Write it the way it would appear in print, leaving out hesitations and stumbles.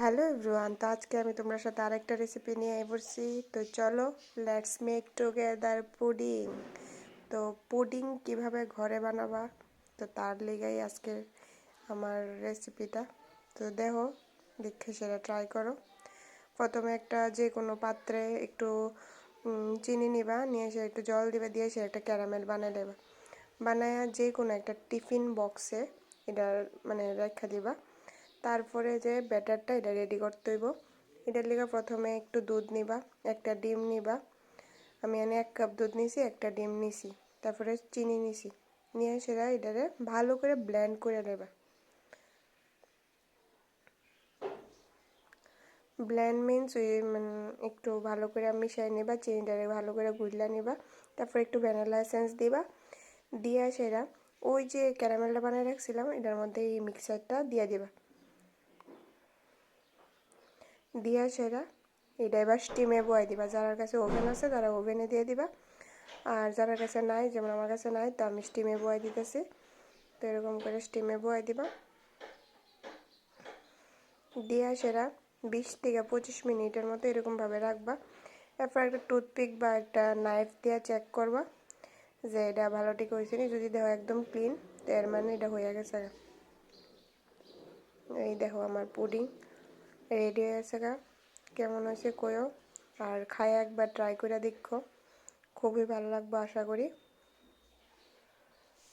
Hello everyone, তো আজকে আমি তোমার সাথে আরেকটা রেসিপি নিয়ে বসছি। তো চলো, লেটস মেক টুগেদার পুডিং। তো পুডিং কিভাবে ঘরে বানাবা, তো তার লেগেই আজকে আমার রেসিপিটা। তো দেখো, দেখে সেটা ট্রাই করো। প্রথমে একটা যে কোনো পাত্রে একটু চিনি নিবা, নিয়ে এসে একটু জল দিবে, দিয়ে সে একটা ক্যারামেল বানিয়ে দেবা। বানায় যে কোনো একটা টিফিন বক্সে এটা মানে রেখা দিবা। তারপরে যে ব্যাটারটা এটা রেডি করতে হইব। এটার লিগে প্রথমে একটু দুধ নিবা, একটা ডিম নিবা। আমি এনে 1 কাপ দুধ নিছি, একটা ডিম নিছি, তারপরে চিনি নিছি, নিয়ে সেটা এটারে ভালো করে ব্লেন্ড করে নেবা। ব্লেন্ড মিন্স ওই একটু ভালো করে মিশিয়ে নিবা, চিনিটারে ভালো করে গুললা নিবা। তারপর একটু ভ্যানিলা এসেন্স দিবা, দিয়ে সেটা ওই যে ক্যারামেলটা বানিয়ে রাখছিলাম এটার মধ্যে এই মিক্সারটা দিয়ে দিবা। দিয়ে সেটা এটা এবার স্টিমে বয়ে দিবা। যার কাছে ওভেন আছে তারা ওভেনে দিয়ে দিবা, আর যার কাছে নাই, যেমন আমার কাছে নাই, তো আমি স্টিমে বয়ে দিতেছি। তো এরকম করে স্টিমে বয়ে দিবা, দিয়ে সেটা 20 থেকে 25 মিনিটের মতো এরকমভাবে রাখবা। এরপর একটা টুথপিক বা একটা নাইফ দিয়ে চেক করবা যে এটা ভালো ঠিক হয়েছে নি। যদি দেখো একদম ক্লিন, তো এর মানে এটা হয়ে গেছে। এই দেখো আমার পুডিং রেডি হয়ে গেছে। কেমন হয়েছে কইও, আর খায় একবার ট্রাই করে দেখো, খুবই ভালো লাগবে আশা করি।